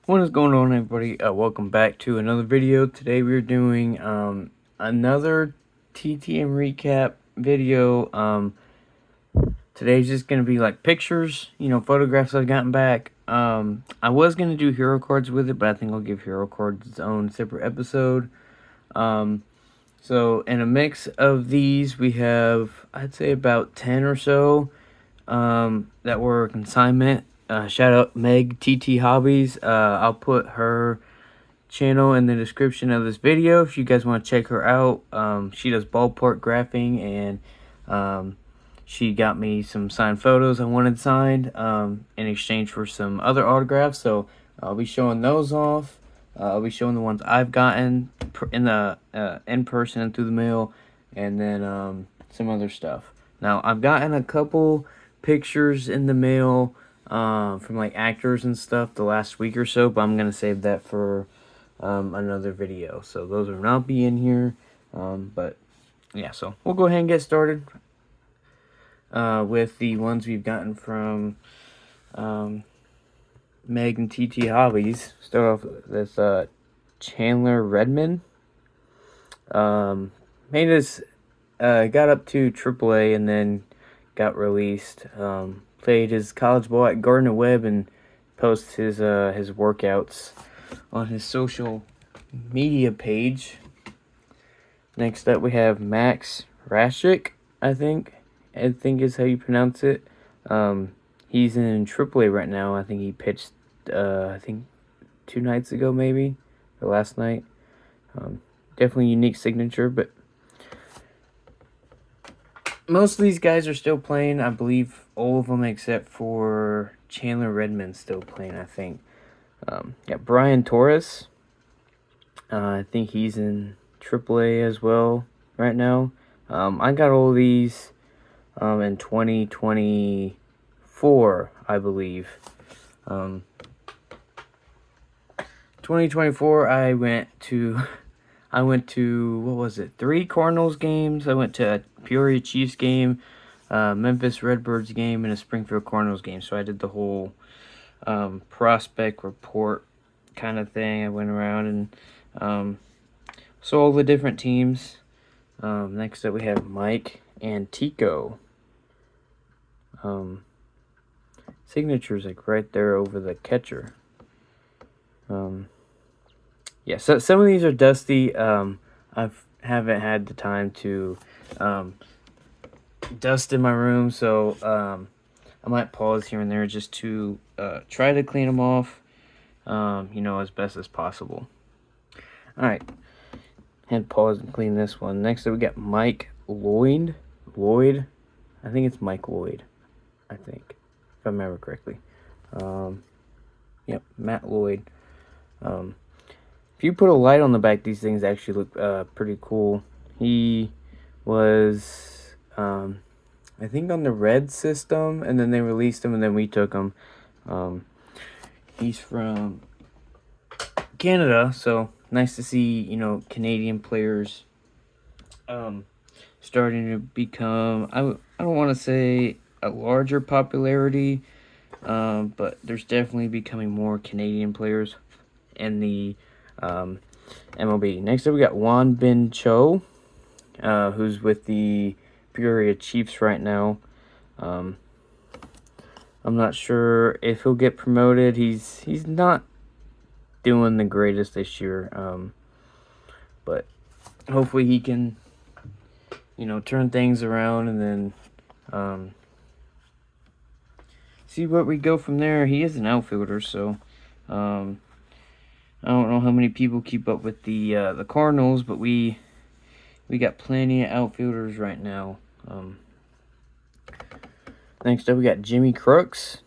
What is going on, everybody? Welcome back to another video. Today we're doing another TTM recap video. Today's just gonna be like pictures, photographs I've gotten back. I was gonna do hero cards with it, but I think I'll give hero cards its own separate episode. So in a mix of these, we have, I'd say, about 10 or so that were consignment. Shout out Meg TT Hobbies. I'll put her channel in the description of this video if you guys want to check her out. She does ballpark graphing, and she got me some signed photos I wanted signed in exchange for some other autographs. So I'll be showing those off. I'll be showing the ones I've gotten in person and through the mail, and then some other stuff. Now I've gotten a couple pictures in the mail from like actors and stuff the last week or so, but I'm gonna save that for another video, so those will not be in here. But yeah, so we'll go ahead and get started with the ones we've gotten from Meg and TT Hobbies. Start off with this Chandler Redmond. Made us got up to AAA and then got released. Played his college ball at Gardner Webb and posts his workouts on his social media page. Next up we have Max Rashik, I think is how you pronounce it. He's in AAA right now. I think he pitched 2 nights ago, maybe, or last night. Definitely unique signature, but most of these guys are still playing. I believe all of them except for Chandler Redmond still playing, I think. Got Brian Torres. I think he's in AAA as well right now. I got all these in 2024, I believe. 2024, I went to what was it? 3 Cardinals games. I went to a Peoria Chiefs game, Memphis Redbirds game, and a Springfield Cardinals game. So I did the whole prospect report kind of thing. I went around and saw all the different teams. Next up we have Mike Antico. Signature's like right there over the catcher. Yeah, so some of these are dusty. I haven't had the time to dust in my room, so I might pause here and there just to try to clean them off, as best as possible. All right, and pause and clean this one. Next up, we got Mike Lloyd. I think it's Mike Lloyd. I think, if I remember correctly. Yep, Matt Lloyd. If you put a light on the back, these things actually look pretty cool. He was, I think, on the red system, and then they released him, and then we took him. He's from Canada, so nice to see, Canadian players starting to become, I don't want to say a larger popularity, but there's definitely becoming more Canadian players in the MLB. Next up, we got Juan Bin Cho, who's with the Peoria Chiefs right now. I'm not sure if he'll get promoted. He's not doing the greatest this year, but hopefully he can, turn things around and then see where we go from there. He is an outfielder, so I don't know how many people keep up with the Cardinals, but we got plenty of outfielders right now. Next up, we got Jimmy Crooks.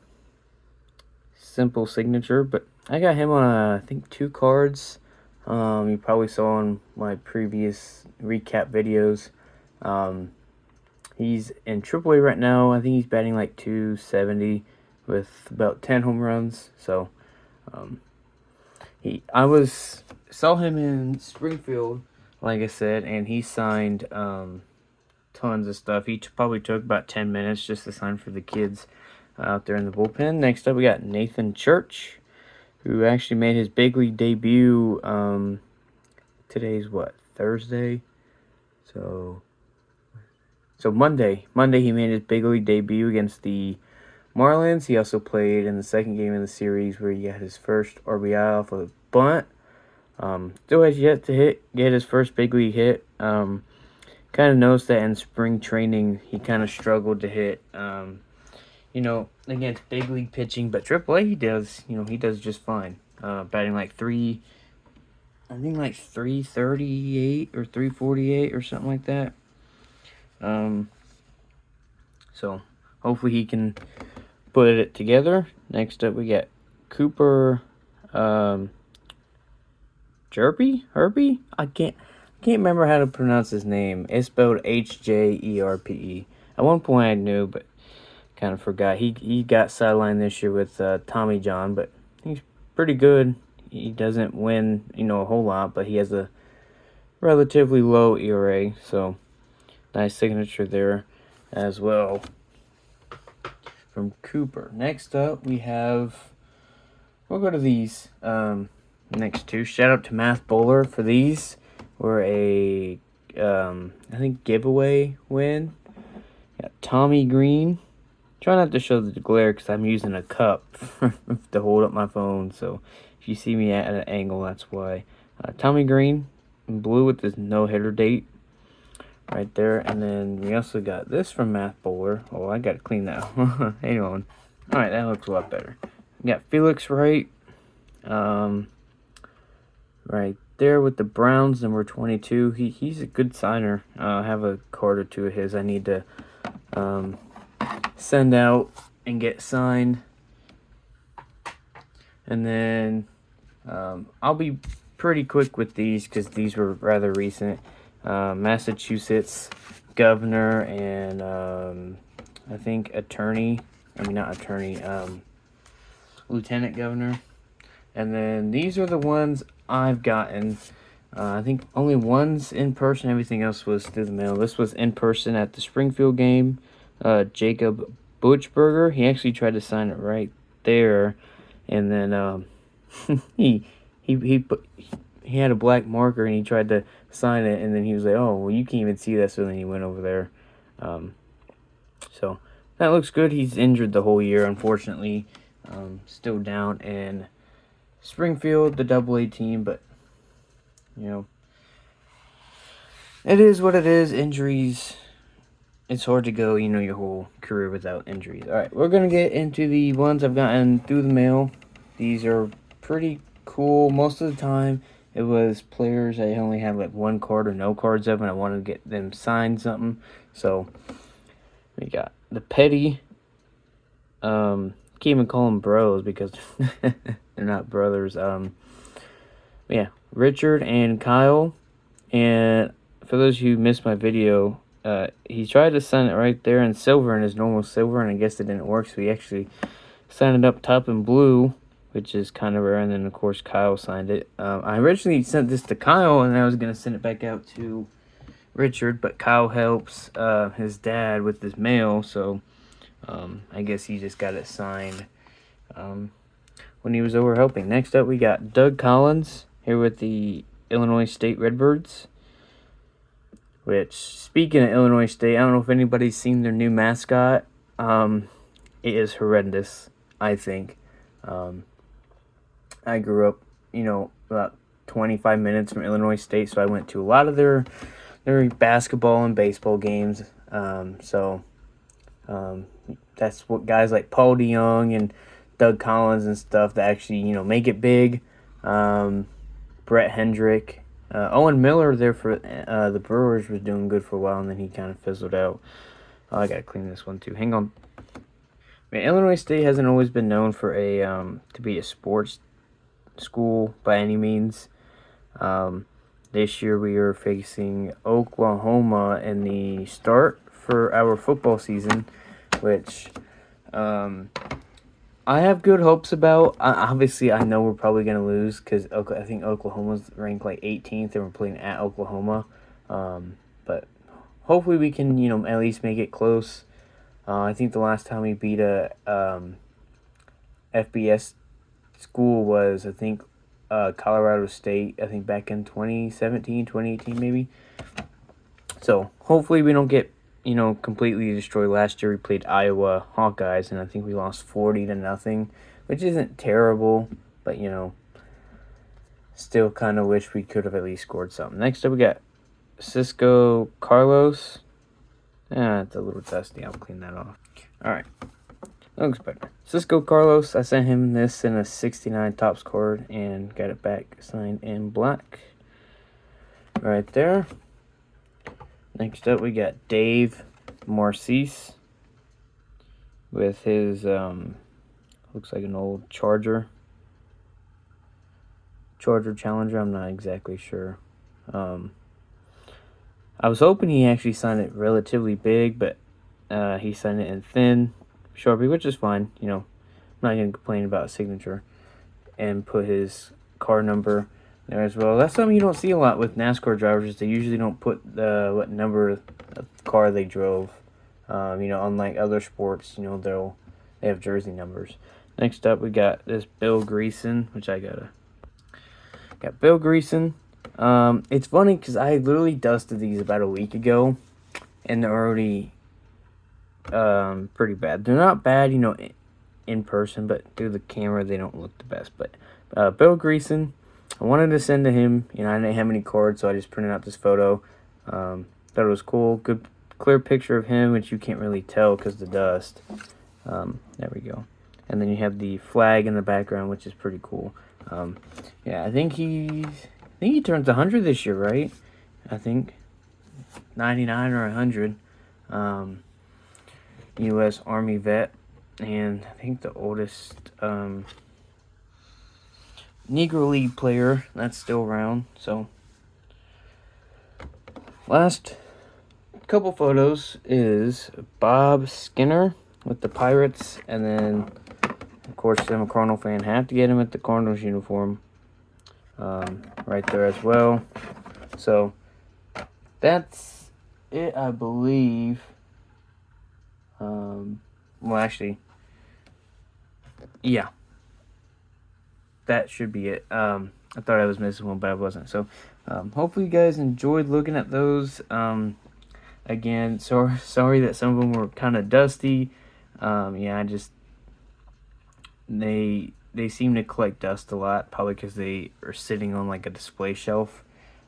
Simple signature, but I got him on, I think, 2 cards. You probably saw in my previous recap videos. He's in AAA right now. I think he's batting like 270 with about 10 home runs. So, I saw him in Springfield, like I said, and he signed tons of stuff. He probably took about 10 minutes just to sign for the kids out there in the bullpen. Next up, we got Nathan Church, who actually made his big league debut. Today's what, Thursday? So Monday he made his big league debut against the Marlins. He also played in the second game of the series where he got his first RBI off a bunt. Still has yet to get his first big league hit. Kind of noticed that in spring training he kind of struggled to hit. Against big league pitching, but AAA he does just fine. Batting like 338 or 348 or something like that. So hopefully he can put it together. Next up we got Cooper Herbie? I can't remember how to pronounce his name. It's spelled Hjerpe. At one point I knew, but kind of forgot. He got sidelined this year with Tommy John, but he's pretty good. He doesn't win, a whole lot, but he has a relatively low ERA, so nice signature there as well from Cooper. Next up, we'll go to these next two. Shout out to Math Bowler for these. Were a, I think, giveaway win. Got Tommy Green. Try not to show the glare because I'm using a cup to hold up my phone, so if you see me at an angle, that's why. Tommy Green in blue with this no-hitter date right there. And then we also got this from Math Bowler. Oh, I got to clean that. Hang on. All right, that looks a lot better. We got Felix Wright right there with the Browns, number 22. He's a good signer. I have a card or two of his I need to send out and get signed. And then I'll be pretty quick with these because these were rather recent. Massachusetts governor and I think lieutenant governor. And then these are the ones I've gotten. I think only one's in person. Everything else was through the mail. This was in person at the Springfield game. Jacob Butchberger. He actually tried to sign it right there, and then he had a black marker and he tried to sign it, and then he was like, "Oh, well, you can't even see that." So then he went over there. So that looks good. He's injured the whole year, unfortunately. Still down in Springfield, the AA team, but it is what it is. Injuries. It's hard to go, your whole career without injuries. All right, we're gonna get into the ones I've gotten through the mail. These are pretty cool. Most of the time, it was players I only had like one card or no cards of, and I wanted to get them signed something. So we got the Petty. Can't even call them bros because they're not brothers. Yeah, Richard and Kyle. And for those who missed my video, he tried to sign it right there in silver, in his normal silver, and I guess it didn't work, so he actually signed it up top in blue, which is kind of rare, and then, of course, Kyle signed it. I originally sent this to Kyle, and I was going to send it back out to Richard, but Kyle helps his dad with his mail, so I guess he just got it signed when he was over helping. Next up, we got Doug Collins here with the Illinois State Redbirds. Which, speaking of Illinois State, I don't know if anybody's seen their new mascot. It is horrendous, I think. I grew up, about 25 minutes from Illinois State, so I went to a lot of their basketball and baseball games. That's what guys like Paul DeYoung and Doug Collins and stuff that actually, make it big. Brett Hendrick. Owen Miller there for the Brewers was doing good for a while, and then he kind of fizzled out. Oh, I gotta clean this one too. Hang on. Illinois State hasn't always been known for to be a sports school by any means. This year we are facing Oklahoma in the start for our football season, which I have good hopes about. Obviously, I know we're probably going to lose because I think Oklahoma's ranked like 18th and we're playing at Oklahoma. But hopefully we can, at least make it close. I think the last time we beat a FBS school was, I think, Colorado State, I think back in 2017, 2018 maybe. So hopefully we don't get, completely destroyed. Last year we played Iowa Hawkeyes, and I think we lost 40-0, which isn't terrible, but, still kind of wish we could have at least scored something. Next up we got Cisco Carlos. It's a little dusty. I'll clean that off. All right. Looks better. Cisco Carlos, I sent him this in a 69 Topps card and got it back signed in black. Right there. Next up, we got Dave Marcis with his, looks like an old Charger Challenger. I'm not exactly sure. I was hoping he actually signed it relatively big, but he signed it in thin Sharpie, which is fine. I'm not going to complain about a signature, and put his car number there as well. That's something you don't see a lot with NASCAR drivers. They usually don't put what number of car they drove. Unlike other sports, they have jersey numbers. Next up, we got this Bill Greason, which I got Bill Greason. It's funny because I literally dusted these about a week ago, and they're already pretty bad. They're not bad, in person, but through the camera they don't look the best. But Bill Greason, I wanted to send to him. I didn't have any cards, so I just printed out this photo. Thought it was cool. Good clear picture of him, which you can't really tell because of the dust. There we go. And then you have the flag in the background, which is pretty cool. Yeah, I think he turns 100 this year, right? I think 99 or 100. U.S. Army vet, and I think the oldest Negro League player that's still around. So last couple photos is Bob Skinner with the Pirates, and then of course I'm a Cardinal fan, have to get him at the Cardinals uniform right there as well. So that's it, I believe. Well, actually, yeah, that should be it. I thought I was missing one, but I wasn't. So, hopefully you guys enjoyed looking at those. Again, sorry that some of them were kind of dusty. Yeah, they seem to collect dust a lot, probably because they are sitting on like a display shelf.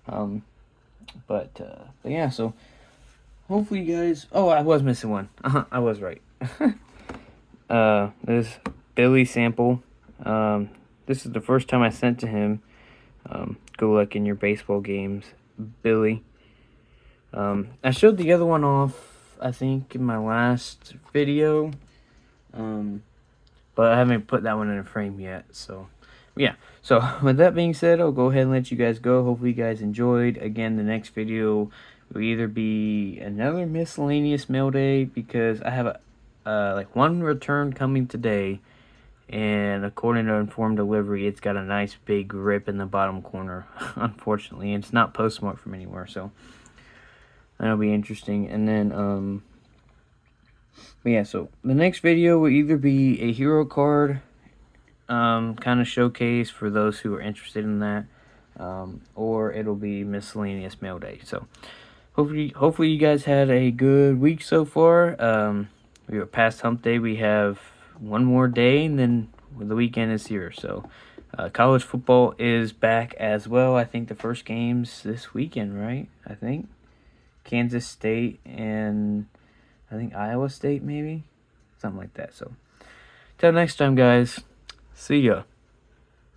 But yeah, so hopefully you guys. Oh, I was missing one. I was right. This Billy sample. This is the first time I sent to him. Good luck in your baseball games, Billy. I showed the other one off, I think, in my last video. But I haven't put that one in a frame yet. So, yeah. So, with that being said, I'll go ahead and let you guys go. Hopefully you guys enjoyed. Again, the next video will either be another miscellaneous mail day, because I have like one return coming today, and according to Informed Delivery, it's got a nice big rip in the bottom corner, unfortunately, and it's not postmarked from anywhere, so that'll be interesting. And then but yeah, so the next video will either be a hero card kind of showcase for those who are interested in that, or it'll be miscellaneous mail day. So hopefully you guys had a good week so far. We are past hump day. We have one more day, and then the weekend is here. So college football is back as well. I think the first game's this weekend, right? I think Kansas State and I think Iowa State, maybe something like that. So till next time, guys, see ya.